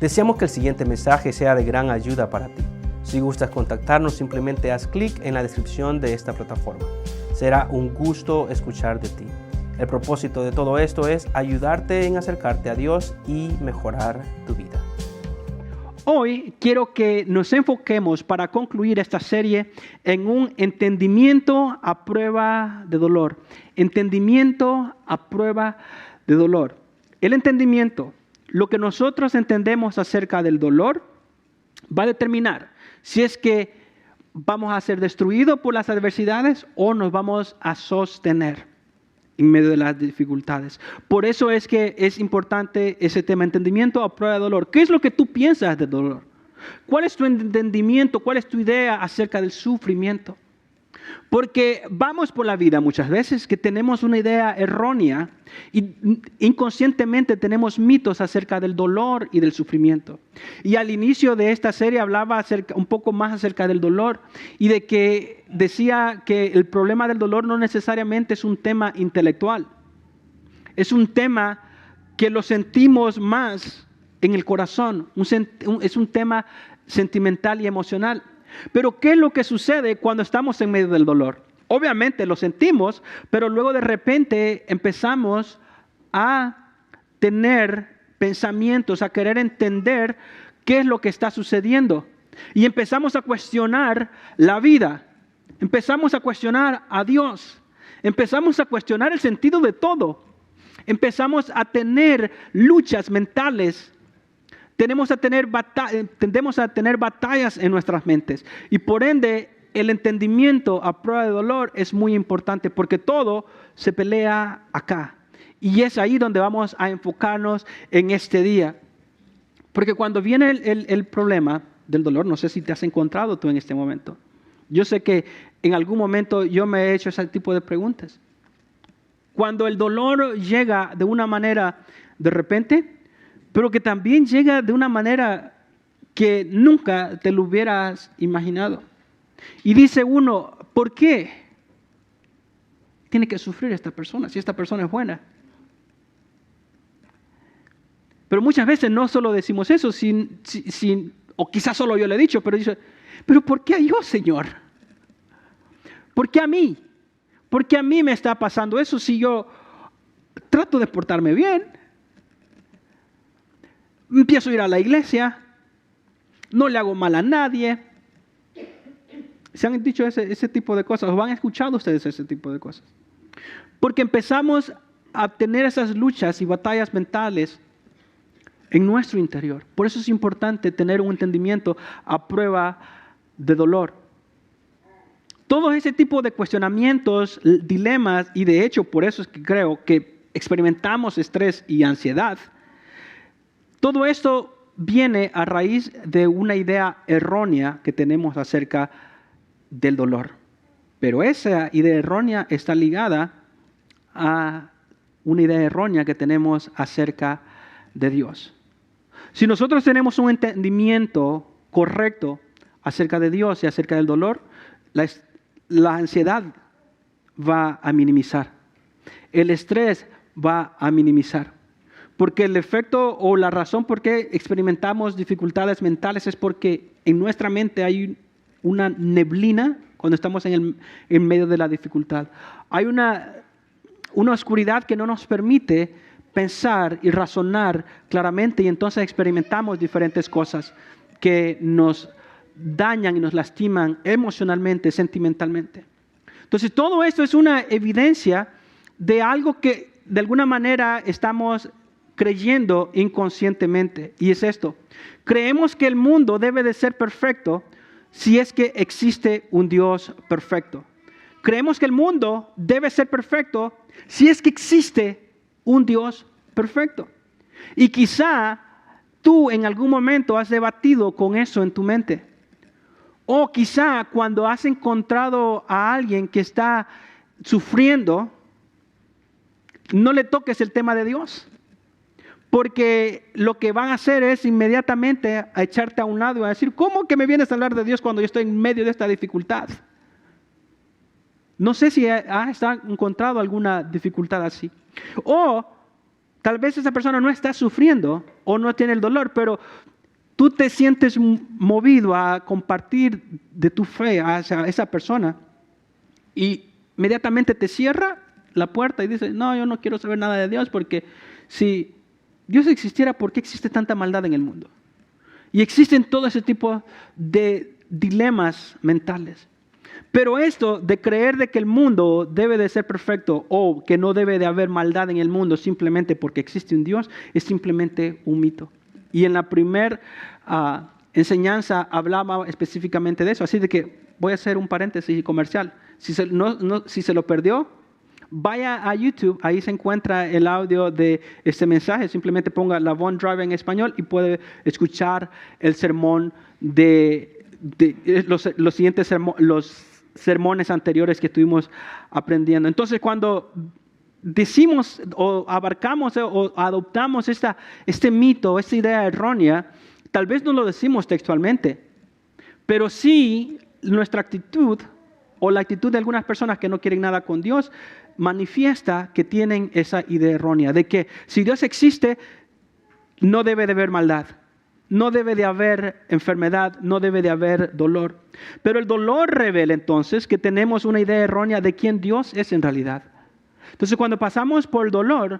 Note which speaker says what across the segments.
Speaker 1: Deseamos que el siguiente mensaje sea de gran ayuda para ti. Si gustas contactarnos, simplemente haz clic en la descripción de esta plataforma. Será un gusto escuchar de ti. El propósito de todo esto es ayudarte en acercarte a Dios y mejorar tu vida.
Speaker 2: Hoy quiero que nos enfoquemos para concluir esta serie en un entendimiento a prueba de dolor. Entendimiento a prueba de dolor. El entendimiento, lo que nosotros entendemos acerca del dolor, va a determinar si es que vamos a ser destruidos por las adversidades o nos vamos a sostener en medio de las dificultades. Por eso es que es importante ese tema, entendimiento a prueba de dolor. ¿Qué es lo que tú piensas del dolor? ¿Cuál es tu entendimiento? ¿Cuál es tu idea acerca del sufrimiento? Porque vamos por la vida muchas veces que tenemos una idea errónea y inconscientemente tenemos mitos acerca del dolor y del sufrimiento. Y al inicio de esta serie hablaba un poco más acerca del dolor y de que decía que el problema del dolor no necesariamente es un tema intelectual. Es un tema que lo sentimos más en el corazón. Es un tema sentimental y emocional. Pero ¿qué es lo que sucede cuando estamos en medio del dolor? Obviamente lo sentimos, pero luego de repente empezamos a tener pensamientos, a querer entender qué es lo que está sucediendo. Y empezamos a cuestionar la vida, empezamos a cuestionar a Dios, empezamos a cuestionar el sentido de todo. Empezamos a tener luchas mentales. Tendemos a tener batallas en nuestras mentes y por ende el entendimiento a prueba de dolor es muy importante porque todo se pelea acá y es ahí donde vamos a enfocarnos en este día. Porque cuando viene el problema del dolor, no sé si te has encontrado tú en este momento. Yo sé que en algún momento yo me he hecho ese tipo de preguntas. Cuando el dolor llega de una manera de repente, pero que también llega de una manera que nunca te lo hubieras imaginado. Y dice uno, ¿por qué tiene que sufrir esta persona si esta persona es buena? Pero muchas veces no solo decimos eso, o quizás solo yo lo he dicho, pero dice, ¿pero por qué a yo, Señor? ¿Por qué a mí? ¿Por qué a mí me está pasando eso si yo trato de portarme bien? Empiezo a ir a la iglesia, no le hago mal a nadie. ¿Se han dicho ese tipo de cosas? ¿O han escuchado ustedes ese tipo de cosas? Porque empezamos a tener esas luchas y batallas mentales en nuestro interior. Por eso es importante tener un entendimiento a prueba de dolor. Todo ese tipo de cuestionamientos, dilemas, y de hecho por eso es que creo que experimentamos estrés y ansiedad. Todo esto viene a raíz de una idea errónea que tenemos acerca del dolor. Pero esa idea errónea está ligada a una idea errónea que tenemos acerca de Dios. Si nosotros tenemos un entendimiento correcto acerca de Dios y acerca del dolor, la ansiedad va a minimizar. El estrés va a minimizar. Porque el efecto o la razón por qué experimentamos dificultades mentales es porque en nuestra mente hay una neblina cuando estamos en medio de la dificultad. Hay una oscuridad que no nos permite pensar y razonar claramente y entonces experimentamos diferentes cosas que nos dañan y nos lastiman emocionalmente, sentimentalmente. Entonces todo esto es una evidencia de algo que de alguna manera estamos creyendo inconscientemente, y es esto: creemos que el mundo debe de ser perfecto si es que existe un Dios perfecto. Creemos que el mundo debe ser perfecto si es que existe un Dios perfecto. Y quizá tú en algún momento has debatido con eso en tu mente. O quizá cuando has encontrado a alguien que está sufriendo, no le toques el tema de Dios. Porque lo que van a hacer es inmediatamente a echarte a un lado y a decir, ¿cómo que me vienes a hablar de Dios cuando yo estoy en medio de esta dificultad? No sé si has encontrado alguna dificultad así. O tal vez esa persona no está sufriendo o no tiene el dolor, pero tú te sientes movido a compartir de tu fe hacia esa persona y inmediatamente te cierra la puerta y dices, no, yo no quiero saber nada de Dios, porque si Dios existiera, ¿por qué existe tanta maldad en el mundo? Y existen todo ese tipo de dilemas mentales. Pero esto de creer de que el mundo debe de ser perfecto o que no debe de haber maldad en el mundo simplemente porque existe un Dios es simplemente un mito. Y en la primera enseñanza hablaba específicamente de eso. Así de que voy a hacer un paréntesis comercial. Si se lo perdió, vaya a YouTube, ahí se encuentra el audio de este mensaje. Simplemente ponga La Von Drive en español y puede escuchar el sermón los siguientes los sermones anteriores que estuvimos aprendiendo. Entonces, cuando decimos o abarcamos o adoptamos este mito, esta idea errónea, tal vez no lo decimos textualmente, pero sí nuestra actitud o la actitud de algunas personas que no quieren nada con Dios manifiesta que tienen esa idea errónea de que si Dios existe, no debe de haber maldad. No debe de haber enfermedad, no debe de haber dolor. Pero el dolor revela entonces que tenemos una idea errónea de quién Dios es en realidad. Entonces cuando pasamos por el dolor,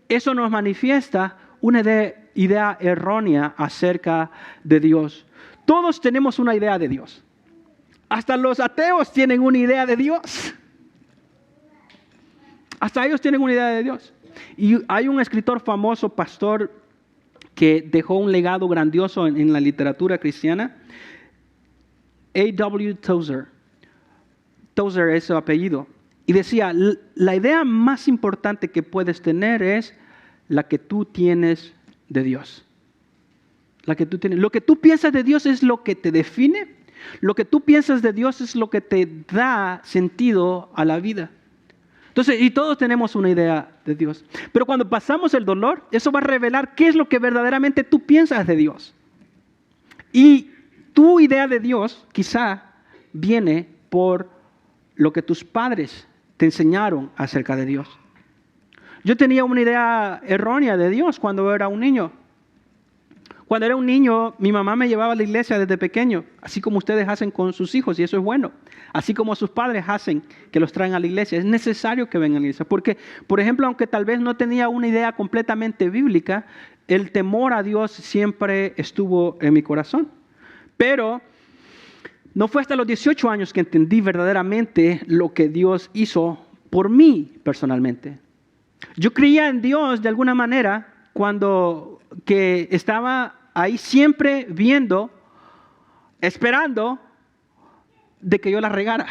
Speaker 2: eso nos manifiesta una idea errónea acerca de Dios. Todos tenemos una idea de Dios. Hasta los ateos tienen una idea de Dios. Hasta ellos tienen una idea de Dios. Y hay un escritor famoso, pastor, que dejó un legado grandioso en la literatura cristiana, A.W. Tozer. Tozer es su apellido. Y decía, la idea más importante que puedes tener es la que tú tienes de Dios. La que tú tienes. Lo que tú piensas de Dios es lo que te define. Lo que tú piensas de Dios es lo que te da sentido a la vida. Entonces, y todos tenemos una idea de Dios. Pero cuando pasamos el dolor, eso va a revelar qué es lo que verdaderamente tú piensas de Dios. Y tu idea de Dios quizá viene por lo que tus padres te enseñaron acerca de Dios. Yo tenía una idea errónea de Dios cuando era un niño. Cuando era un niño, mi mamá me llevaba a la iglesia desde pequeño, así como ustedes hacen con sus hijos, y eso es bueno. Así como sus padres hacen, que los traen a la iglesia. Es necesario que vengan a la iglesia. Porque, por ejemplo, aunque tal vez no tenía una idea completamente bíblica, el temor a Dios siempre estuvo en mi corazón. Pero no fue hasta los 18 años que entendí verdaderamente lo que Dios hizo por mí personalmente. Yo creía en Dios de alguna manera cuando que estaba ahí siempre viendo, esperando de que yo la regara,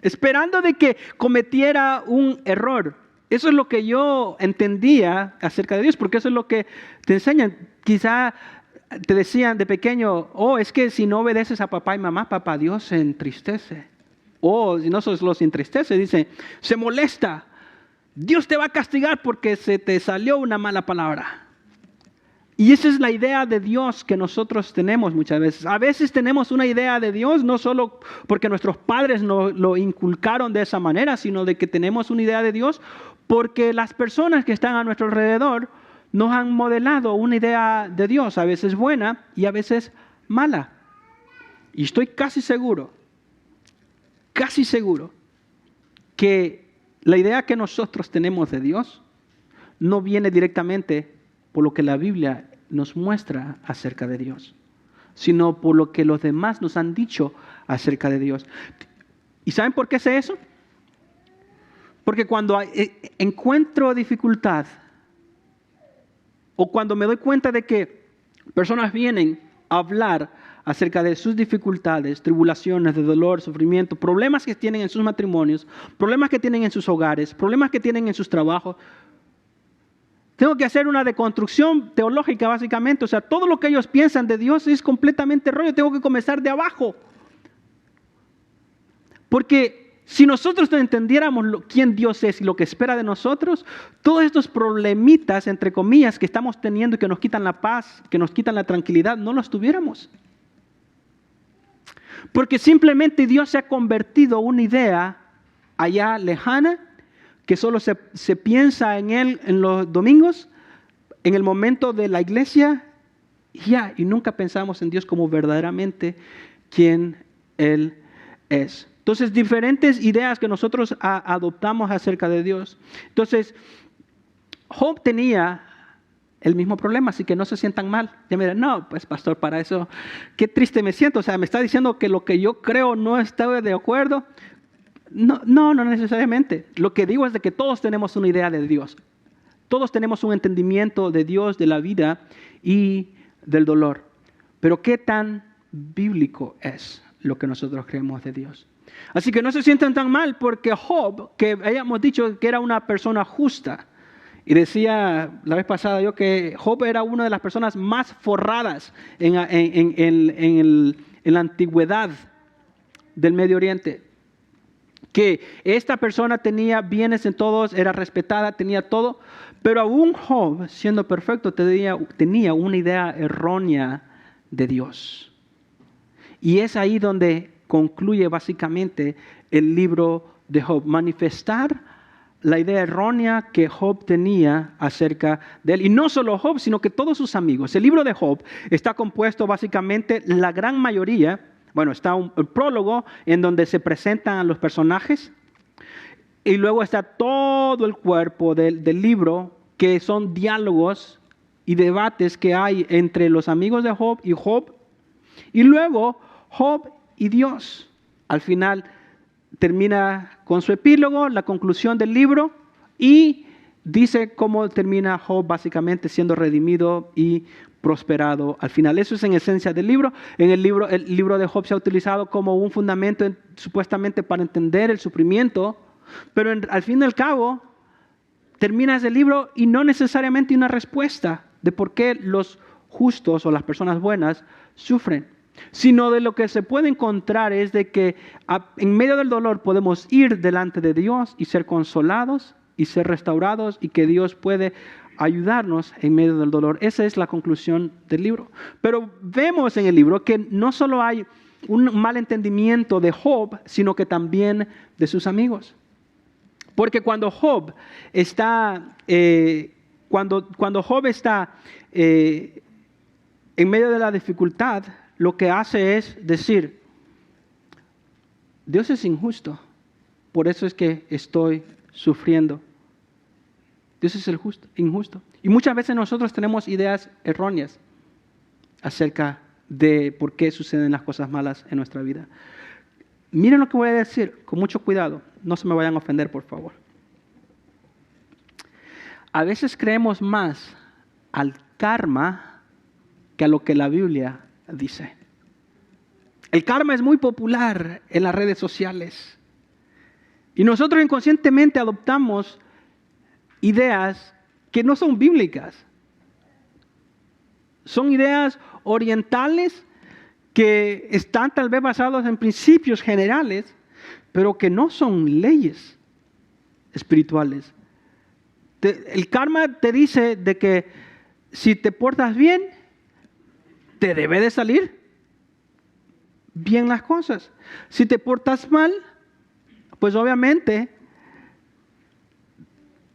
Speaker 2: esperando de que cometiera un error. Eso es lo que yo entendía acerca de Dios, porque eso es lo que te enseñan. Quizá te decían de pequeño, es que si no obedeces a papá y mamá, papá Dios se entristece. O si no los entristece, dice, se molesta. Dios te va a castigar porque se te salió una mala palabra. Y esa es la idea de Dios que nosotros tenemos muchas veces. A veces tenemos una idea de Dios no solo porque nuestros padres nos lo inculcaron de esa manera, sino de que tenemos una idea de Dios porque las personas que están a nuestro alrededor nos han modelado una idea de Dios, a veces buena y a veces mala. Y estoy casi seguro que la idea que nosotros tenemos de Dios no viene directamente por lo que la Biblia nos muestra acerca de Dios, sino por lo que los demás nos han dicho acerca de Dios. ¿Y saben por qué sé eso? Porque cuando encuentro dificultad o cuando me doy cuenta de que personas vienen a hablar acerca de sus dificultades, tribulaciones, de dolor, sufrimiento, problemas que tienen en sus matrimonios, problemas que tienen en sus hogares, problemas que tienen en sus trabajos, tengo que hacer una deconstrucción teológica básicamente. O sea, todo lo que ellos piensan de Dios es completamente erróneo. Tengo que comenzar de abajo. Porque si nosotros entendiéramos quién Dios es y lo que espera de nosotros, todos estos problemitas, entre comillas, que estamos teniendo y que nos quitan la paz, que nos quitan la tranquilidad, no los tuviéramos. Porque simplemente Dios se ha convertido en una idea allá lejana, que solo se piensa en Él en los domingos, en el momento de la iglesia, y nunca pensamos en Dios como verdaderamente quien Él es. Entonces, diferentes ideas que nosotros adoptamos acerca de Dios. Entonces, Job tenía el mismo problema, así que no se sientan mal. Ya me dirán, no, pues pastor, para eso, qué triste me siento. O sea, me está diciendo que lo que yo creo no está de acuerdo. No necesariamente. Lo que digo es de que todos tenemos una idea de Dios. Todos tenemos un entendimiento de Dios, de la vida y del dolor. Pero ¿qué tan bíblico es lo que nosotros creemos de Dios? Así que no se sientan tan mal porque Job, que hayamos dicho que era una persona justa, y decía la vez pasada yo que Job era una de las personas más forradas en la antigüedad del Medio Oriente. Que esta persona tenía bienes en todos, era respetada, tenía todo, pero aún Job, siendo perfecto, tenía una idea errónea de Dios. Y es ahí donde concluye básicamente el libro de Job, manifestar la idea errónea que Job tenía acerca de él. Y no solo Job, sino que todos sus amigos. El libro de Job está compuesto básicamente, la gran mayoría, bueno, está un prólogo en donde se presentan a los personajes y luego está todo el cuerpo del libro, que son diálogos y debates que hay entre los amigos de Job, y luego Job y Dios. Al final termina con su epílogo, la conclusión del libro, y dice cómo termina Job básicamente siendo redimido y prosperado al final. Eso es en esencia del libro. El libro de Job se ha utilizado como un fundamento supuestamente para entender el sufrimiento, pero al fin y al cabo termina ese libro y no necesariamente una respuesta de por qué los justos o las personas buenas sufren, sino de lo que se puede encontrar es de que en medio del dolor podemos ir delante de Dios y ser consolados y ser restaurados, y que Dios puede ayudarnos en medio del dolor. Esa es la conclusión del libro. Pero vemos en el libro que no solo hay un mal entendimiento de Job, sino que también de sus amigos. Porque cuando Job está, en medio de la dificultad, lo que hace es decir, Dios es injusto, por eso es que estoy sufriendo. Dios es injusto. Y muchas veces nosotros tenemos ideas erróneas acerca de por qué suceden las cosas malas en nuestra vida. Miren lo que voy a decir, con mucho cuidado. No se me vayan a ofender, por favor. A veces creemos más al karma que a lo que la Biblia dice. El karma es muy popular en las redes sociales. Y nosotros inconscientemente adoptamos ideas que no son bíblicas. Son ideas orientales que están tal vez basadas en principios generales, pero que no son leyes espirituales. El karma te dice de que si te portas bien, te debe de salir bien las cosas. Si te portas mal, pues obviamente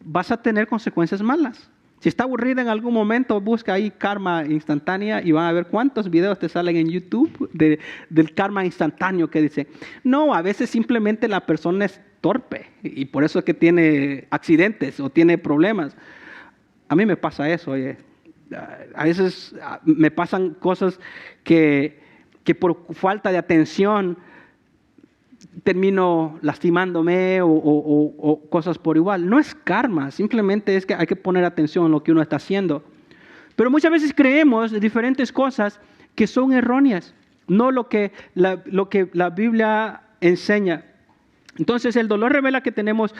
Speaker 2: vas a tener consecuencias malas. Si está aburrida en algún momento, busca ahí karma instantánea y van a ver cuántos videos te salen en YouTube del karma instantáneo que dice. No, a veces simplemente la persona es torpe y por eso es que tiene accidentes o tiene problemas. A mí me pasa eso, oye. A veces me pasan cosas que por falta de atención termino lastimándome o cosas por igual. No es karma, simplemente es que hay que poner atención en lo que uno está haciendo. Pero muchas veces creemos diferentes cosas que son erróneas, no lo que la Biblia enseña. Entonces el dolor revela que tenemos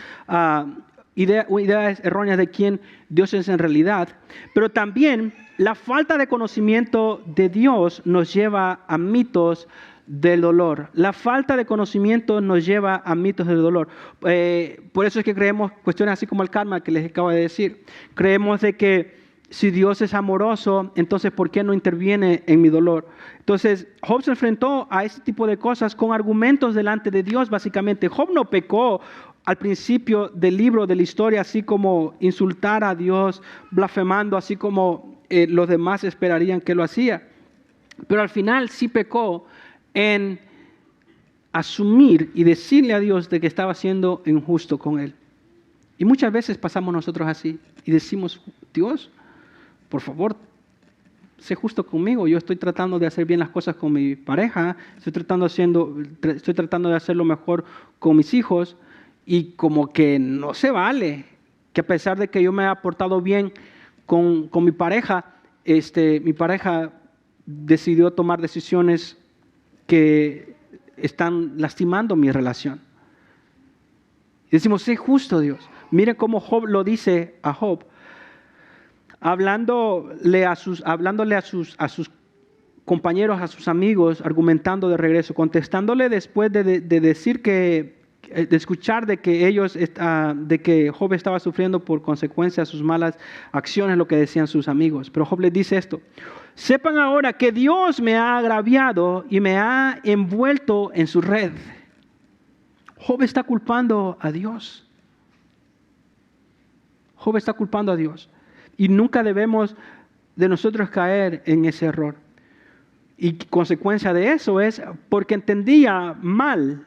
Speaker 2: ideas erróneas de quién Dios es en realidad, pero también la falta de conocimiento de Dios nos lleva a mitos del dolor. La falta de conocimiento nos lleva a mitos del dolor. Por eso es que creemos cuestiones así como el karma que les acabo de decir. Creemos de que si Dios es amoroso, entonces ¿por qué no interviene en mi dolor? Entonces Job se enfrentó a este tipo de cosas con argumentos delante de Dios básicamente. Job no pecó al principio del libro, de la historia, así como insultar a Dios, blasfemando, así como los demás esperarían que lo hacía. Pero al final sí pecó en asumir y decirle a Dios de que estaba siendo injusto con él. Y muchas veces pasamos nosotros así y decimos, Dios, por favor, sé justo conmigo. Yo estoy tratando de hacer bien las cosas con mi pareja, estoy tratando de hacerlo mejor con mis hijos, y como que no se vale que a pesar de que yo me he portado bien con mi pareja, mi pareja decidió tomar decisiones que están lastimando mi relación. Y decimos, sé justo, Dios. Mire cómo Job lo dice a Job, hablándole a sus compañeros, a sus amigos, argumentando de regreso, contestándole después de escuchar de que Job estaba sufriendo por consecuencia de sus malas acciones, lo que decían sus amigos. Pero Job les dice esto: sepan ahora que Dios me ha agraviado y me ha envuelto en su red. Job está culpando a Dios. Job está culpando a Dios. Y nunca debemos de nosotros caer en ese error. Y consecuencia de eso es porque entendía mal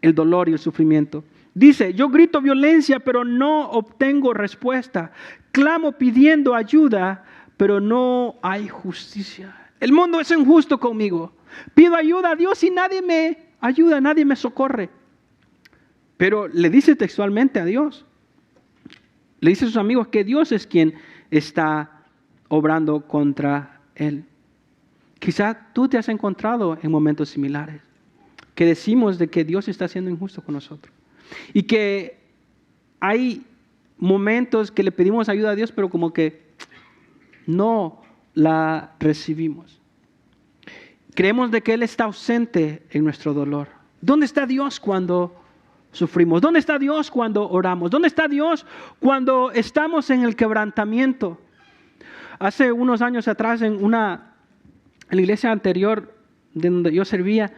Speaker 2: el dolor y el sufrimiento. Dice, yo grito violencia, pero no obtengo respuesta. Clamo pidiendo ayuda, pero no hay justicia. El mundo es injusto conmigo. Pido ayuda a Dios y nadie me ayuda, nadie me socorre. Pero le dice textualmente a Dios. Le dice a sus amigos que Dios es quien está obrando contra él. Quizá tú te has encontrado en momentos similares, que decimos de que Dios está siendo injusto con nosotros. Y que hay momentos que le pedimos ayuda a Dios, pero como que no la recibimos. Creemos de que Él está ausente en nuestro dolor. ¿Dónde está Dios cuando sufrimos? ¿Dónde está Dios cuando oramos? ¿Dónde está Dios cuando estamos en el quebrantamiento? Hace unos años atrás, en la iglesia anterior de donde yo servía,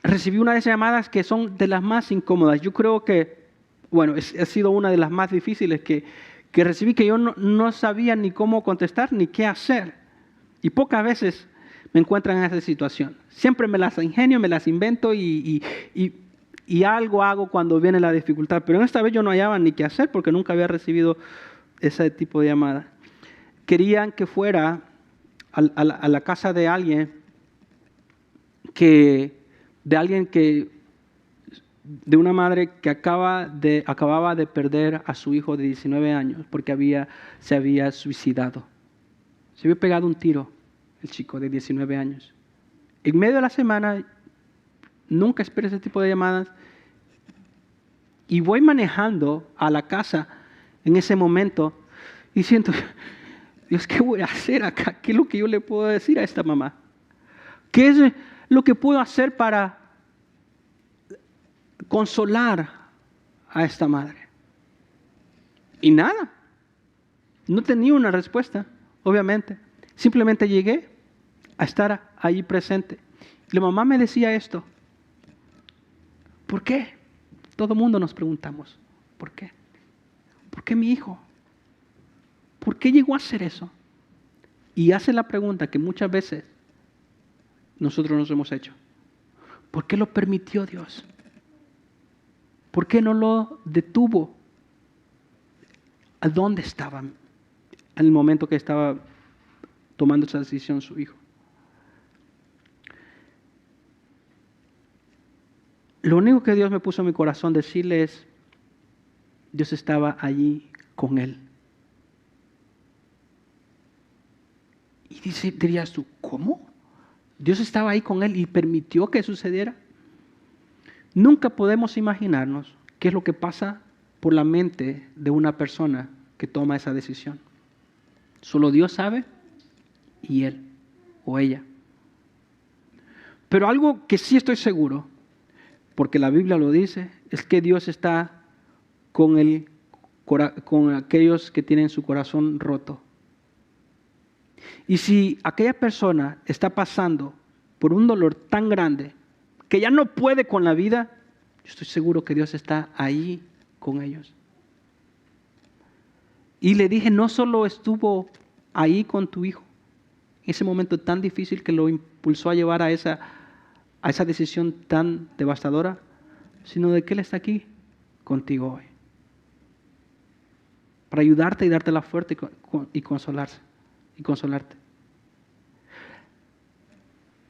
Speaker 2: recibí una de esas llamadas que son de las más incómodas. Yo creo que, ha sido una de las más difíciles que recibí, que yo no sabía ni cómo contestar ni qué hacer. Y pocas veces me encuentran en esa situación. Siempre me las ingenio, me las invento y algo hago cuando viene la dificultad. Pero esta vez yo no hallaba ni qué hacer porque nunca había recibido ese tipo de llamada. Querían que fuera a la casa de alguien de una madre que acababa de perder a su hijo de 19 años porque se había suicidado. Se había pegado un tiro el chico de 19 años. En medio de la semana, nunca esperé ese tipo de llamadas, y voy manejando a la casa en ese momento y siento, Dios, ¿qué voy a hacer acá? ¿Qué es lo que yo le puedo decir a esta mamá? ¿Qué es lo que puedo hacer para consolar a esta madre? Y nada, no tenía una respuesta, obviamente. Simplemente llegué a estar ahí presente. La mamá me decía esto: ¿por qué? Todo el mundo nos preguntamos, ¿por qué? ¿Por qué mi hijo? ¿Por qué llegó a hacer eso? Y hace la pregunta que muchas veces nosotros nos hemos hecho: ¿por qué lo permitió Dios? ¿Por qué no lo detuvo? ¿A dónde estaba en el momento que estaba tomando esa decisión su hijo? Lo único que Dios me puso en mi corazón decirle es: Dios estaba allí con él. Y dirías tú, ¿cómo? Dios estaba ahí con él y permitió que sucediera. Nunca podemos imaginarnos qué es lo que pasa por la mente de una persona que toma esa decisión. Solo Dios sabe, y él o ella. Pero algo que sí estoy seguro, porque la Biblia lo dice, es que Dios está con aquellos que tienen su corazón roto. Y si aquella persona está pasando por un dolor tan grande que ya no puede con la vida, yo estoy seguro que Dios está ahí con ellos. Y le dije, no solo estuvo ahí con tu hijo, ese momento tan difícil que lo impulsó a llevar a esa decisión tan devastadora, sino de que Él está aquí contigo hoy, para ayudarte y darte la fuerza y consolarte.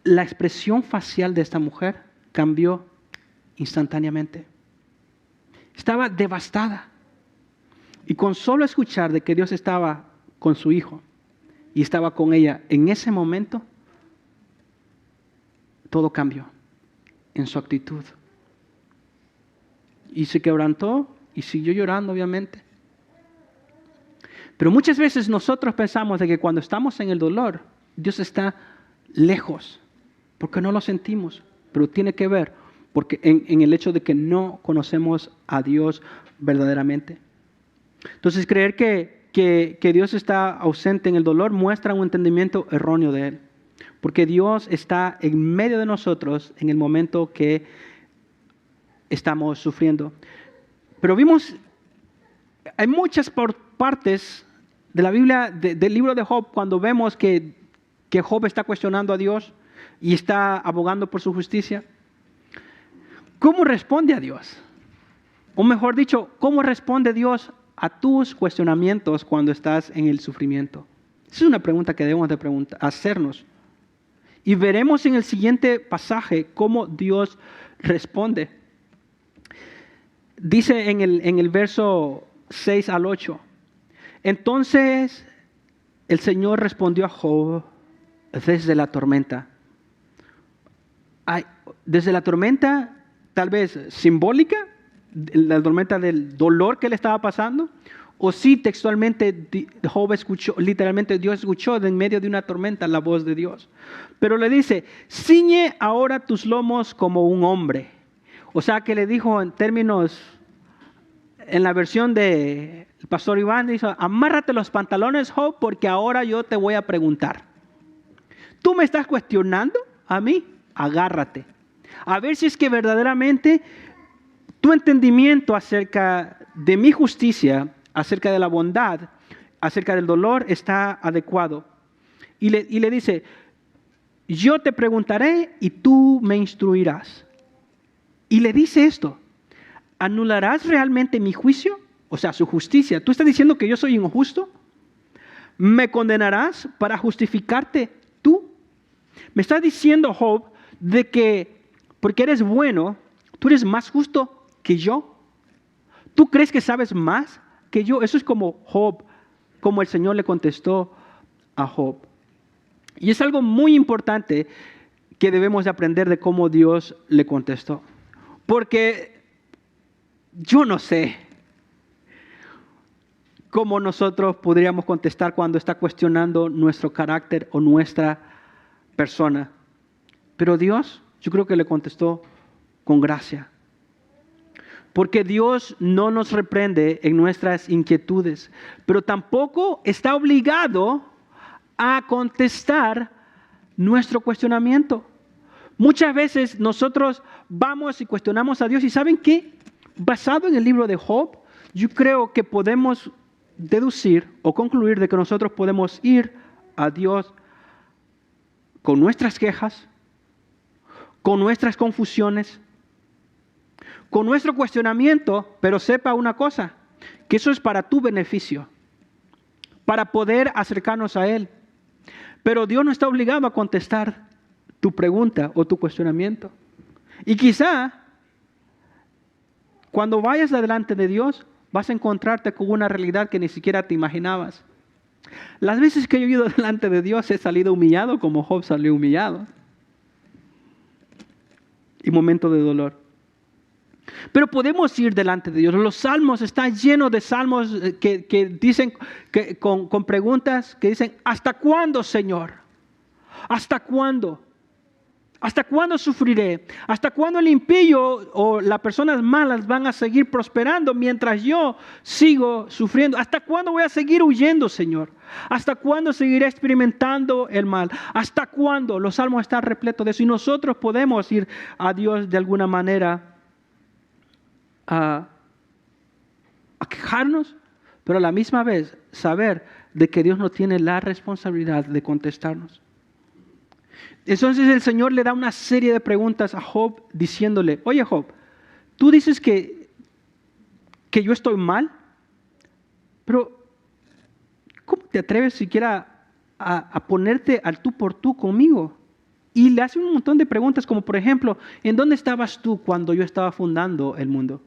Speaker 2: La expresión facial de esta mujer cambió instantáneamente. Estaba devastada. Y con solo escuchar de que Dios estaba con su hijo y estaba con ella en ese momento, todo cambió en su actitud. Y se quebrantó y siguió llorando, obviamente. Pero muchas veces nosotros pensamos de que cuando estamos en el dolor, Dios está lejos, porque no lo sentimos. Pero tiene que ver porque en el hecho de que no conocemos a Dios verdaderamente. Entonces, creer que Dios está ausente en el dolor muestra un entendimiento erróneo de Él. Porque Dios está en medio de nosotros en el momento que estamos sufriendo. Pero hay muchas partes de la Biblia, del libro de Job, cuando vemos que Job está cuestionando a Dios y está abogando por su justicia. ¿Cómo responde a Dios? O mejor dicho, ¿cómo responde Dios a tus cuestionamientos cuando estás en el sufrimiento? Esa es una pregunta que debemos de hacernos. Y veremos en el siguiente pasaje cómo Dios responde. Dice en el verso 6 al 8. Entonces el Señor respondió a Job desde la tormenta. Desde la tormenta tal vez simbólica, la tormenta del dolor que le estaba pasando, o sí textualmente Job escuchó, literalmente Dios escuchó de en medio de una tormenta la voz de Dios. Pero le dice, ciñe ahora tus lomos como un hombre. O sea que le dijo en términos, en la versión del pastor Iván, dijo, amárrate los pantalones, Job, porque ahora yo te voy a preguntar. ¿Tú me estás cuestionando a mí? Agárrate. A ver si es que verdaderamente tu entendimiento acerca de mi justicia, acerca de la bondad, acerca del dolor, está adecuado. Y le dice, yo te preguntaré y tú me instruirás. Y le dice esto, ¿anularás realmente mi juicio? O sea, su justicia. ¿Tú estás diciendo que yo soy injusto? ¿Me condenarás para justificarte tú? Me estás diciendo, Job, de que porque eres bueno, tú eres más justo que yo. ¿Tú crees que sabes más que yo? Eso es como Job, como el Señor le contestó a Job. Y es algo muy importante que debemos de aprender de cómo Dios le contestó. Porque yo no sé cómo nosotros podríamos contestar cuando está cuestionando nuestro carácter o nuestra persona. Pero Dios, yo creo que le contestó con gracia. Porque Dios no nos reprende en nuestras inquietudes, pero tampoco está obligado a contestar nuestro cuestionamiento. Muchas veces nosotros vamos y cuestionamos a Dios y ¿saben qué? Basado en el libro de Job, yo creo que podemos deducir o concluir de que nosotros podemos ir a Dios con nuestras quejas, con nuestras confusiones, con nuestro cuestionamiento, pero sepa una cosa, que eso es para tu beneficio, para poder acercarnos a Él. Pero Dios no está obligado a contestar tu pregunta o tu cuestionamiento. Y quizá, cuando vayas delante de Dios, vas a encontrarte con una realidad que ni siquiera te imaginabas. Las veces que yo he ido delante de Dios he salido humillado como Job salió humillado. Y momento de dolor. Pero podemos ir delante de Dios. Los salmos están llenos de salmos que dicen, con preguntas que dicen, ¿hasta cuándo, Señor? ¿Hasta cuándo? ¿Hasta cuándo sufriré? ¿Hasta cuándo el impío o las personas malas van a seguir prosperando mientras yo sigo sufriendo? ¿Hasta cuándo voy a seguir huyendo, Señor? ¿Hasta cuándo seguiré experimentando el mal? ¿Hasta cuándo? Los salmos están repletos de eso y nosotros podemos ir a Dios de alguna manera a quejarnos, pero a la misma vez saber de que Dios no tiene la responsabilidad de contestarnos. Entonces el Señor le da una serie de preguntas a Job diciéndole, oye Job, tú dices que yo estoy mal, pero ¿cómo te atreves siquiera a ponerte al tú por tú conmigo? Y le hace un montón de preguntas como por ejemplo, ¿en dónde estabas tú cuando yo estaba fundando el mundo?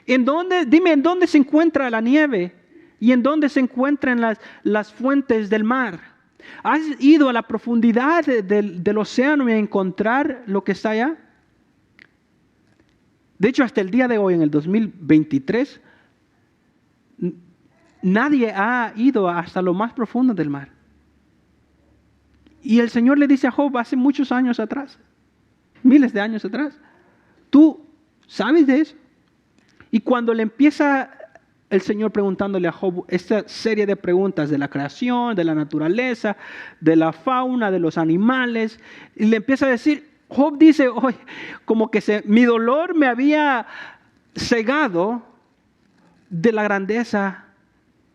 Speaker 2: Dime, ¿en dónde se encuentra la nieve? ¿Y en dónde se encuentran las fuentes del mar? ¿Has ido a la profundidad del océano y a encontrar lo que está allá? De hecho, hasta el día de hoy, en el 2023, nadie ha ido hasta lo más profundo del mar. Y el Señor le dice a Job hace muchos años atrás, miles de años atrás, ¿tú sabes de eso? Y cuando le empieza el Señor preguntándole a Job esta serie de preguntas de la creación, de la naturaleza, de la fauna, de los animales, y le empieza a decir, Job dice, oye, como que mi dolor me había cegado de la grandeza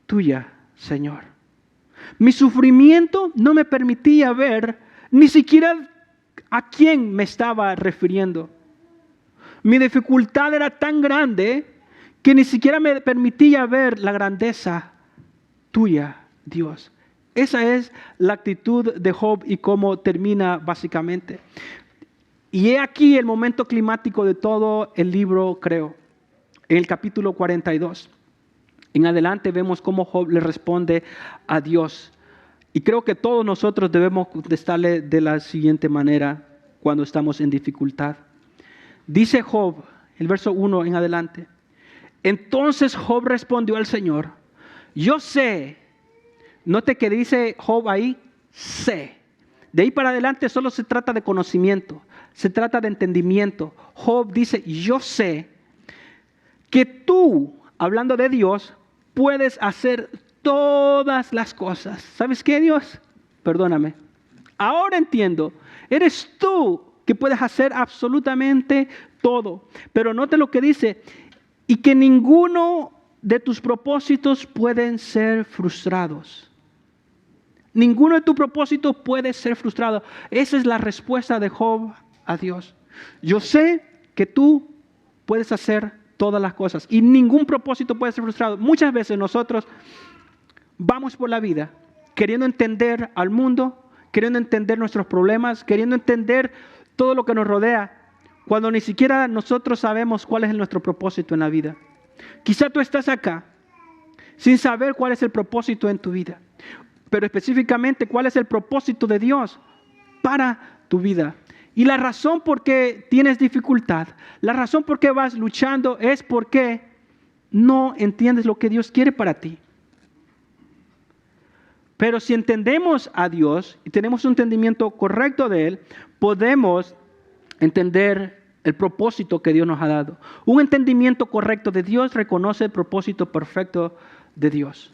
Speaker 2: tuya, Señor. Mi sufrimiento no me permitía ver ni siquiera a quién me estaba refiriendo. Mi dificultad era tan grande que ni siquiera me permitía ver la grandeza tuya, Dios. Esa es la actitud de Job y cómo termina básicamente. Y he aquí el momento climático de todo el libro, creo, en el capítulo 42. En adelante vemos cómo Job le responde a Dios. Y creo que todos nosotros debemos contestarle de la siguiente manera cuando estamos en dificultad. Dice Job, el verso 1 en adelante. Entonces Job respondió al Señor, yo sé. Note que dice Job ahí, sé. De ahí para adelante solo se trata de conocimiento, se trata de entendimiento. Job dice, yo sé que tú, hablando de Dios, puedes hacer todas las cosas. ¿Sabes qué, Dios? Perdóname. Ahora entiendo, eres tú que puedes hacer absolutamente todo. Pero note lo que dice, y que ninguno de tus propósitos pueden ser frustrados. Ninguno de tus propósitos puede ser frustrado. Esa es la respuesta de Job a Dios. Yo sé que tú puedes hacer todas las cosas y ningún propósito puede ser frustrado. Muchas veces nosotros vamos por la vida queriendo entender al mundo, queriendo entender nuestros problemas, queriendo entender todo lo que nos rodea, cuando ni siquiera nosotros sabemos cuál es nuestro propósito en la vida. Quizá tú estás acá sin saber cuál es el propósito en tu vida, pero específicamente cuál es el propósito de Dios para tu vida. Y la razón por qué tienes dificultad, la razón por qué vas luchando es porque no entiendes lo que Dios quiere para ti. Pero si entendemos a Dios y tenemos un entendimiento correcto de Él, podemos entender el propósito que Dios nos ha dado. Un entendimiento correcto de Dios reconoce el propósito perfecto de Dios.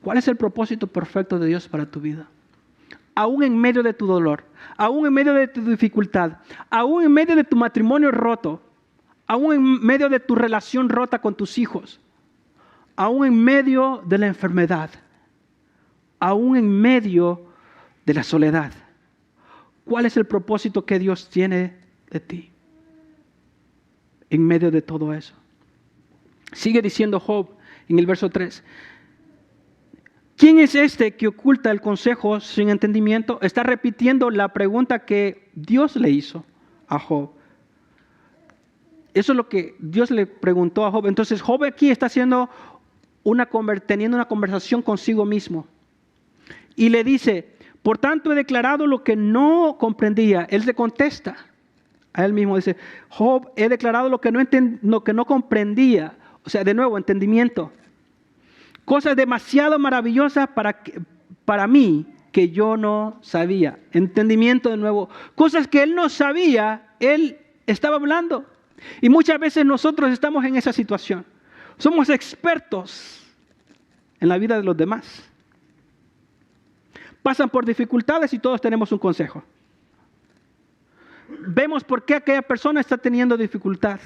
Speaker 2: ¿Cuál es el propósito perfecto de Dios para tu vida? Aún en medio de tu dolor, aún en medio de tu dificultad, aún en medio de tu matrimonio roto, aún en medio de tu relación rota con tus hijos, aún en medio de la enfermedad, aún en medio de la soledad. ¿Cuál es el propósito que Dios tiene de ti en medio de todo eso? Sigue diciendo Job en el verso 3. ¿Quién es este que oculta el consejo sin entendimiento? Está repitiendo la pregunta que Dios le hizo a Job. Eso es lo que Dios le preguntó a Job. Entonces Job aquí está teniendo una conversación consigo mismo. Y le dice, por tanto he declarado lo que no comprendía. Él se contesta a él mismo. Dice, Job, he declarado lo que no comprendía. O sea, de nuevo, entendimiento. Cosas demasiado maravillosas para mí que yo no sabía. Entendimiento de nuevo. Cosas que él no sabía, él estaba hablando. Y muchas veces nosotros estamos en esa situación. Somos expertos en la vida de los demás. Pasan por dificultades y todos tenemos un consejo. Vemos por qué aquella persona está teniendo dificultad.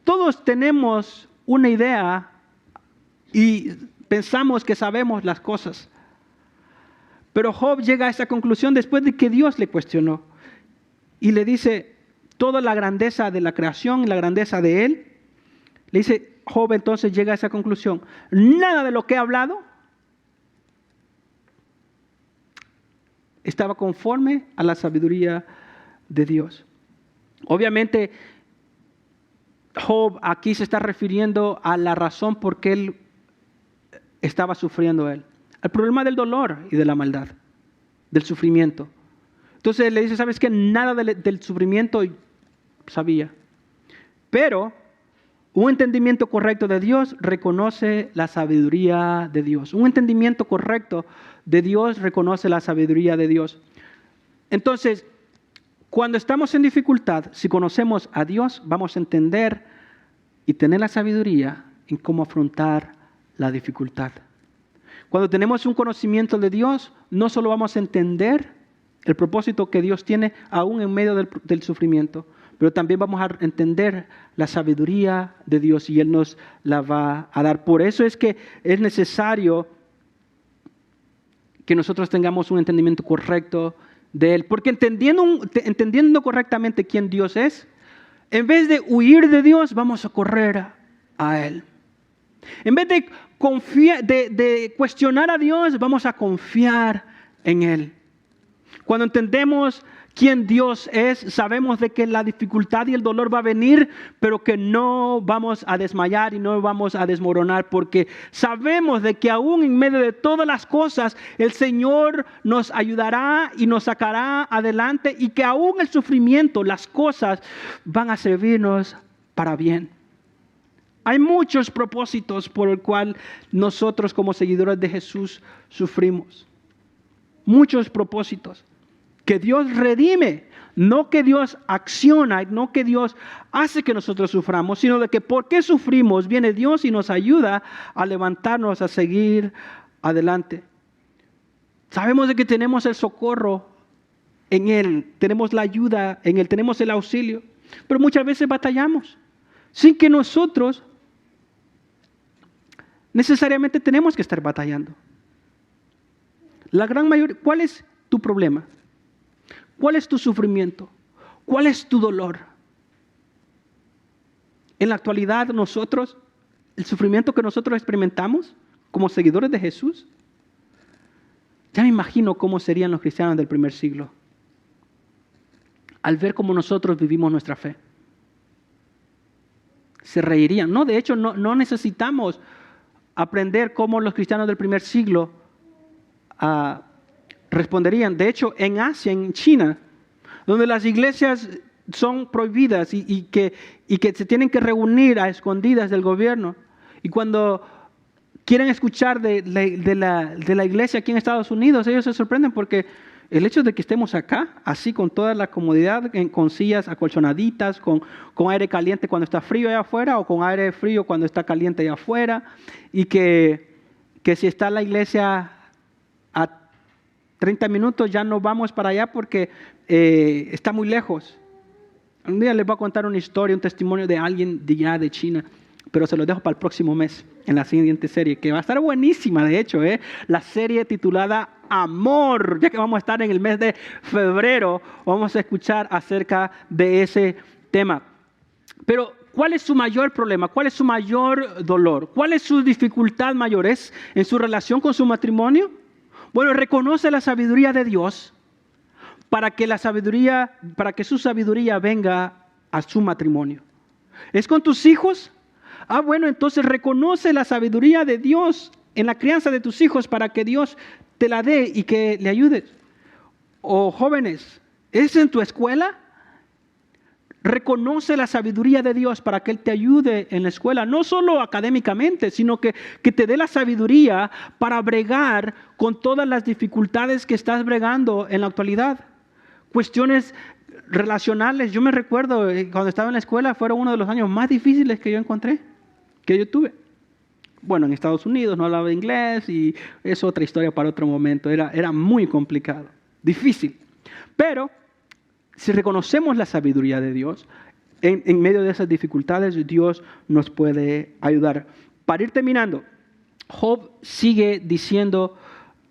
Speaker 2: Todos tenemos una idea y pensamos que sabemos las cosas. Pero Job llega a esa conclusión después de que Dios le cuestionó. Y le dice toda la grandeza de la creación y la grandeza de Él. Le dice, Job entonces llega a esa conclusión. Nada de lo que he hablado estaba conforme a la sabiduría de Dios. Obviamente, Job aquí se está refiriendo a la razón por qué él estaba sufriendo él. El problema del dolor y de la maldad, del sufrimiento. Entonces le dice, ¿sabes qué? Nada del sufrimiento sabía. Pero un entendimiento correcto de Dios reconoce la sabiduría de Dios. Un entendimiento correcto de Dios reconoce la sabiduría de Dios. Entonces, cuando estamos en dificultad, si conocemos a Dios, vamos a entender y tener la sabiduría en cómo afrontar la dificultad. Cuando tenemos un conocimiento de Dios, no solo vamos a entender el propósito que Dios tiene aún en medio del sufrimiento, pero también vamos a entender la sabiduría de Dios y Él nos la va a dar. Por eso es que es necesario que nosotros tengamos un entendimiento correcto de Él. Porque entendiendo correctamente quién Dios es, en vez de huir de Dios, vamos a correr a Él. En vez de cuestionar a Dios, vamos a confiar en Él. Cuando entendemos quién Dios es, sabemos de que la dificultad y el dolor va a venir, pero que no vamos a desmayar y no vamos a desmoronar, porque sabemos de que aún en medio de todas las cosas, el Señor nos ayudará y nos sacará adelante, y que aún el sufrimiento, las cosas van a servirnos para bien. Hay muchos propósitos por el cual nosotros como seguidores de Jesús sufrimos. Muchos propósitos que Dios redime, no que Dios acciona, no que Dios hace que nosotros suframos, sino de que por qué sufrimos viene Dios y nos ayuda a levantarnos, a seguir adelante. Sabemos de que tenemos el socorro en Él, tenemos la ayuda en Él, tenemos el auxilio, pero muchas veces batallamos sin que nosotros necesariamente tenemos que estar batallando. La gran mayoría, ¿cuál es tu problema? ¿Cuál es tu sufrimiento? ¿Cuál es tu dolor? En la actualidad nosotros, el sufrimiento que nosotros experimentamos como seguidores de Jesús, ya me imagino cómo serían los cristianos del primer siglo al ver cómo nosotros vivimos nuestra fe. Se reirían. No, de hecho, no necesitamos aprender cómo los cristianos del primer siglo responderían. De hecho, en Asia, en China, donde las iglesias son prohibidas y que se tienen que reunir a escondidas del gobierno, y cuando quieren escuchar de la iglesia aquí en Estados Unidos, ellos se sorprenden porque el hecho de que estemos acá, así con toda la comodidad, con sillas acolchonaditas, con aire caliente cuando está frío allá afuera, o con aire frío cuando está caliente allá afuera, y que si está la iglesia a 30 minutos ya no vamos para allá porque está muy lejos. Un día les voy a contar una historia, un testimonio de alguien de allá de China, pero se lo dejo para el próximo mes, en la siguiente serie, que va a estar buenísima, de hecho, la serie titulada Amor, ya que vamos a estar en el mes de febrero, vamos a escuchar acerca de ese tema. Pero, ¿cuál es su mayor problema? ¿Cuál es su mayor dolor? ¿Cuál es su dificultad mayor? ¿Es en su relación con su matrimonio? Bueno, reconoce la sabiduría de Dios para que su sabiduría venga a su matrimonio. ¿Es con tus hijos? Bueno, entonces reconoce la sabiduría de Dios en la crianza de tus hijos para que Dios te la dé y que le ayudes. O jóvenes, ¿es en tu escuela? Reconoce la sabiduría de Dios para que Él te ayude en la escuela, no solo académicamente, sino que te dé la sabiduría para bregar con todas las dificultades que estás bregando en la actualidad. Cuestiones relacionales. Yo me recuerdo cuando estaba en la escuela, fueron uno de los años más difíciles que yo tuve. Bueno, en Estados Unidos no hablaba inglés y es otra historia para otro momento. Era muy complicado, difícil. Pero si reconocemos la sabiduría de Dios, en medio de esas dificultades, Dios nos puede ayudar. Para ir terminando, Job sigue diciendo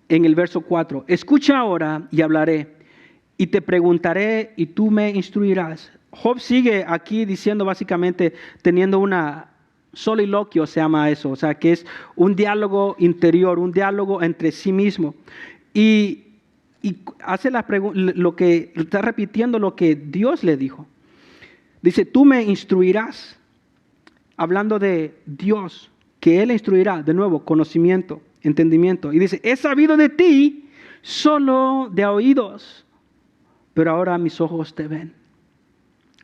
Speaker 2: en el verso 4, escucha ahora y hablaré, y te preguntaré y tú me instruirás. Job sigue aquí diciendo básicamente, teniendo una soliloquio, se llama eso, o sea, que es un diálogo interior, un diálogo entre sí mismo. Y hace lo que está repitiendo lo que Dios le dijo. Dice, tú me instruirás, hablando de Dios, que Él instruirá, de nuevo, conocimiento, entendimiento. Y dice, he sabido de ti solo de oídos, pero ahora mis ojos te ven.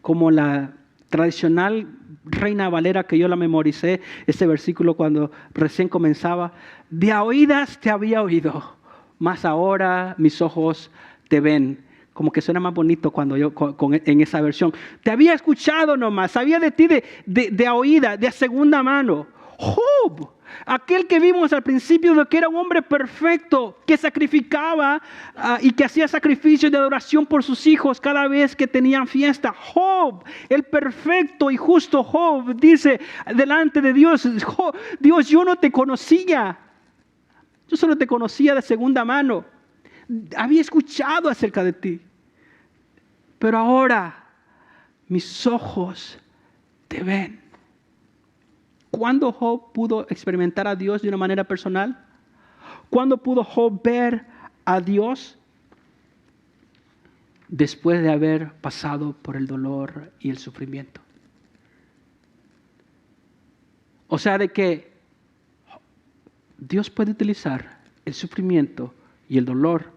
Speaker 2: Como la tradicional Reina Valera que yo la memoricé, este versículo cuando recién comenzaba, de a oídas te había oído, mas ahora mis ojos te ven. Como que suena más bonito cuando yo en esa versión. Te había escuchado nomás, sabía de ti de a oída, de a segunda mano. Job, aquel que vimos al principio de que era un hombre perfecto, que sacrificaba y que hacía sacrificios de adoración por sus hijos cada vez que tenían fiesta. Job, el perfecto y justo Job, dice delante de Dios, Dios, yo no te conocía. Yo solo te conocía de segunda mano. Había escuchado acerca de ti. Pero ahora mis ojos te ven. ¿Cuándo Job pudo experimentar a Dios de una manera personal? ¿Cuándo pudo Job ver a Dios? Después de haber pasado por el dolor y el sufrimiento. O sea, de que Dios puede utilizar el sufrimiento y el dolor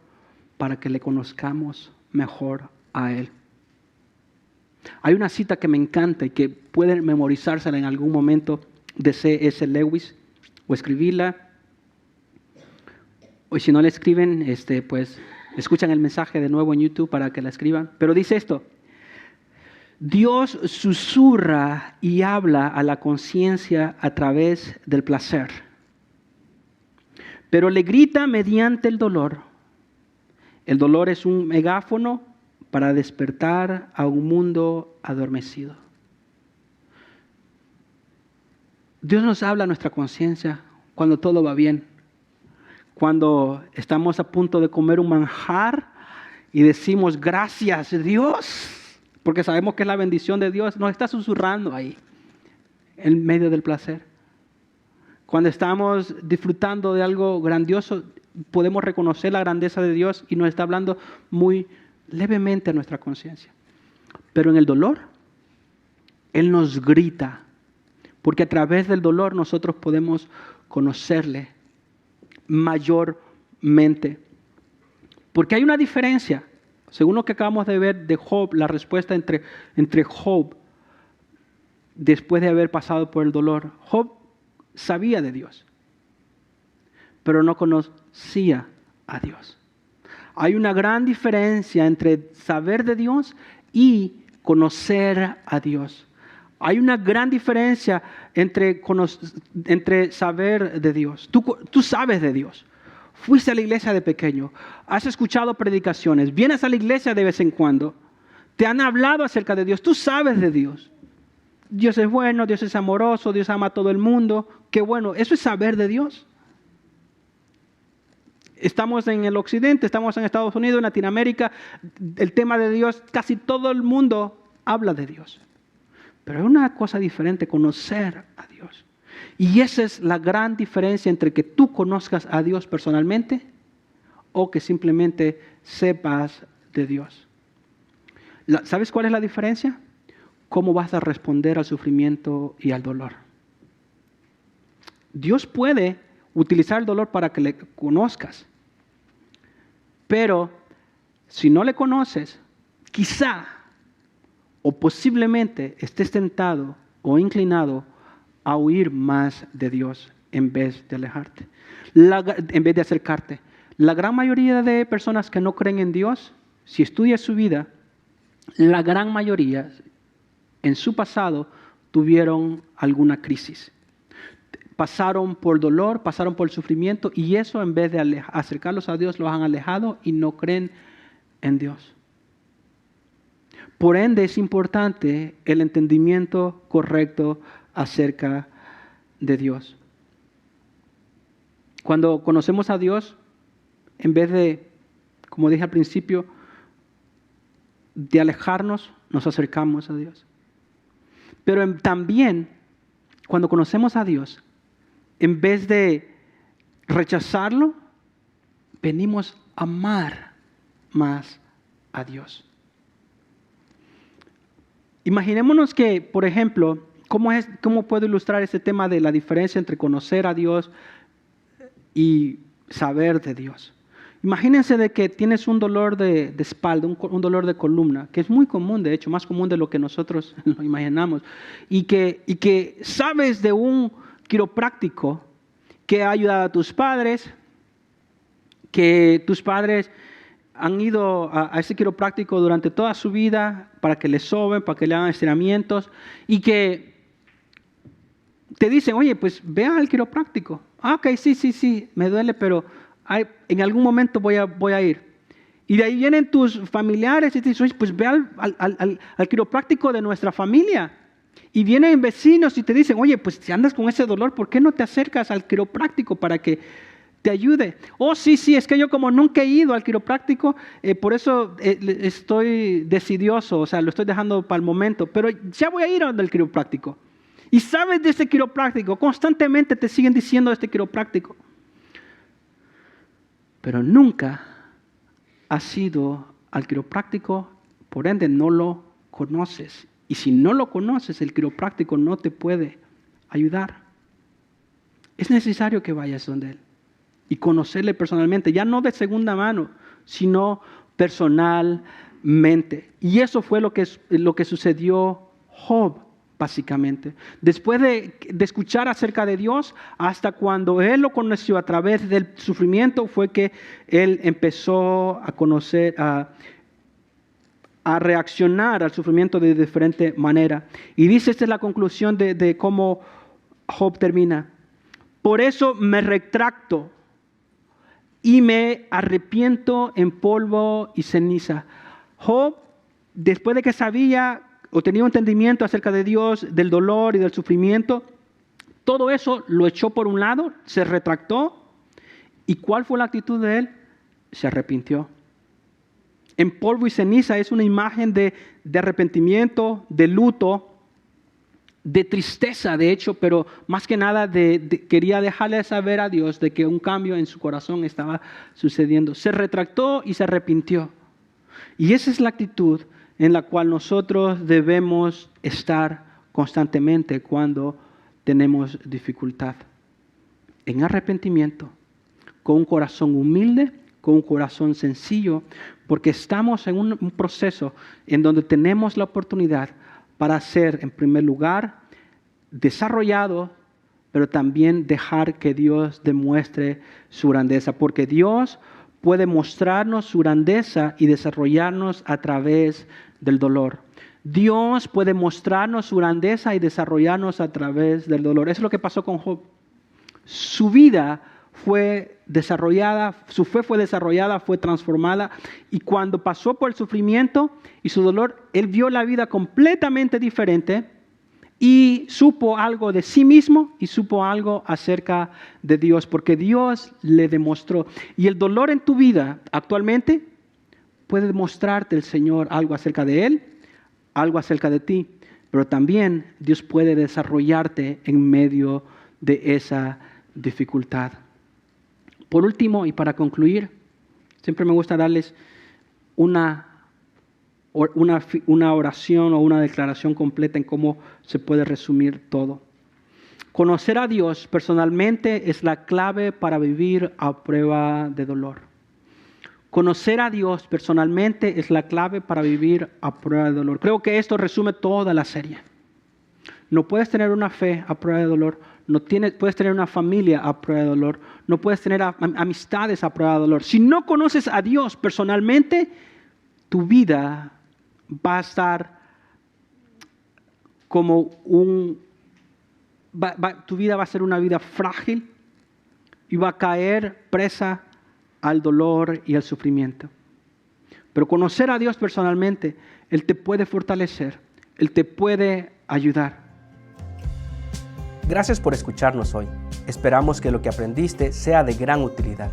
Speaker 2: para que le conozcamos mejor a Él. Hay una cita que me encanta y que pueden memorizársela en algún momento de C.S. Lewis o escribirla. O si no la escriben, pues escuchan el mensaje de nuevo en YouTube para que la escriban. Pero dice esto: Dios susurra y habla a la conciencia a través del placer, pero le grita mediante el dolor. El dolor es un megáfono para despertar a un mundo adormecido. Dios nos habla a nuestra conciencia cuando todo va bien, cuando estamos a punto de comer un manjar y decimos gracias Dios, porque sabemos que es la bendición de Dios. Nos está susurrando ahí, en medio del placer. Cuando estamos disfrutando de algo grandioso, podemos reconocer la grandeza de Dios y nos está hablando muy levemente a nuestra conciencia. Pero en el dolor, Él nos grita, porque a través del dolor nosotros podemos conocerle mayormente. Porque hay una diferencia, según lo que acabamos de ver de Job, la respuesta entre Job después de haber pasado por el dolor. Job sabía de Dios, pero no conocía a Dios. Hay una gran diferencia entre saber de Dios y conocer a Dios. Hay una gran diferencia entre saber de Dios. Tú sabes de Dios. Fuiste a la iglesia de pequeño. Has escuchado predicaciones. Vienes a la iglesia de vez en cuando. Te han hablado acerca de Dios. Tú sabes de Dios. Dios es bueno, Dios es amoroso, Dios ama a todo el mundo. Qué bueno. Eso es saber de Dios. Estamos en el occidente, estamos en Estados Unidos, en Latinoamérica. El tema de Dios, casi todo el mundo habla de Dios. Pero es una cosa diferente conocer a Dios. Y esa es la gran diferencia entre que tú conozcas a Dios personalmente o que simplemente sepas de Dios. ¿Sabes cuál es la diferencia? ¿Cómo vas a responder al sufrimiento y al dolor? Dios puede utilizar el dolor para que le conozcas. Pero si no le conoces, quizá o posiblemente estés tentado o inclinado a huir más de Dios en vez de alejarte, en vez de acercarte. La gran mayoría de personas que no creen en Dios, si estudias su vida, la gran mayoría en su pasado tuvieron alguna crisis. Pasaron por dolor, pasaron por sufrimiento y eso en vez de acercarlos a Dios los han alejado y no creen en Dios. Por ende es importante el entendimiento correcto acerca de Dios. Cuando conocemos a Dios, en vez de, como dije al principio, de alejarnos, nos acercamos a Dios. Pero también, cuando conocemos a Dios, en vez de rechazarlo, venimos a amar más a Dios. Imaginémonos que, por ejemplo, ¿cómo puedo ilustrar este tema de la diferencia entre conocer a Dios y saber de Dios? Imagínense de que tienes un dolor de espalda, un dolor de columna, que es muy común, de hecho, más común de lo que nosotros lo imaginamos, y que sabes de un quiropráctico que ha ayudado a tus padres, que tus padres han ido a ese quiropráctico durante toda su vida para que le soben, para que le hagan estiramientos, y que te dicen, oye, pues ve al quiropráctico. Ah, ok, sí, me duele, pero en algún momento voy a ir. Y de ahí vienen tus familiares y te dicen, oye, pues ve al quiropráctico de nuestra familia. Y vienen vecinos y te dicen, oye, pues si andas con ese dolor, ¿por qué no te acercas al quiropráctico para que te ayude? Oh, sí, es que yo como nunca he ido al quiropráctico, por eso estoy decidioso, o sea, lo estoy dejando para el momento, pero ya voy a ir al quiropráctico. Y sabes de este quiropráctico, constantemente te siguen diciendo de este quiropráctico. Pero nunca has ido al quiropráctico, por ende no lo conoces. Y si no lo conoces, el quiropráctico no te puede ayudar. Es necesario que vayas donde él y conocerle personalmente, ya no de segunda mano, sino personalmente. Y eso fue lo que sucedió Job, básicamente. Después de escuchar acerca de Dios, hasta cuando él lo conoció a través del sufrimiento, fue que él empezó a conocer, a reaccionar al sufrimiento de diferente manera. Y dice, esta es la conclusión de cómo Job termina. Por eso me retracto y me arrepiento en polvo y ceniza. Job, después de que sabía o tenía un entendimiento acerca de Dios, del dolor y del sufrimiento, todo eso lo echó por un lado, se retractó. ¿Y cuál fue la actitud de él? Se arrepintió. En polvo y ceniza es una imagen de arrepentimiento, de luto, de tristeza, de hecho, pero más que nada quería dejarle saber a Dios de que un cambio en su corazón estaba sucediendo. Se retractó y se arrepintió. Y esa es la actitud en la cual nosotros debemos estar constantemente cuando tenemos dificultad. En arrepentimiento, con un corazón humilde, con un corazón sencillo, porque estamos en un proceso en donde tenemos la oportunidad para ser, en primer lugar, desarrollado, pero también dejar que Dios demuestre su grandeza, porque Dios puede mostrarnos su grandeza y desarrollarnos a través del dolor. Dios puede mostrarnos su grandeza y desarrollarnos a través del dolor. Eso es lo que pasó con Job. Su vida fue desarrollada, su fe fue desarrollada, fue transformada, y cuando pasó por el sufrimiento y su dolor, él vio la vida completamente diferente y supo algo de sí mismo y supo algo acerca de Dios, porque Dios le demostró. Y el dolor en tu vida actualmente puede demostrarte el Señor algo acerca de Él, algo acerca de ti, pero también Dios puede desarrollarte en medio de esa dificultad. Por último, y para concluir, siempre me gusta darles una oración o una declaración completa en cómo se puede resumir todo. Conocer a Dios personalmente es la clave para vivir a prueba de dolor. Conocer a Dios personalmente es la clave para vivir a prueba de dolor. Creo que esto resume toda la serie. No puedes tener una fe a prueba de dolor. Puedes tener una familia a prueba de dolor. No puedes tener amistades a prueba de dolor. Si no conoces a Dios personalmente, tu vida va a estar como tu vida va a ser una vida frágil y va a caer presa al dolor y al sufrimiento. Pero conocer a Dios personalmente, Él te puede fortalecer, Él te puede ayudar.
Speaker 1: Gracias por escucharnos hoy. Esperamos que lo que aprendiste sea de gran utilidad.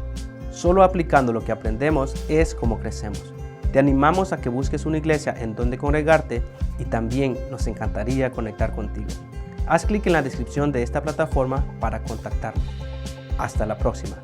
Speaker 1: Solo aplicando lo que aprendemos es como crecemos. Te animamos a que busques una iglesia en donde congregarte y también nos encantaría conectar contigo. Haz clic en la descripción de esta plataforma para contactarnos. Hasta la próxima.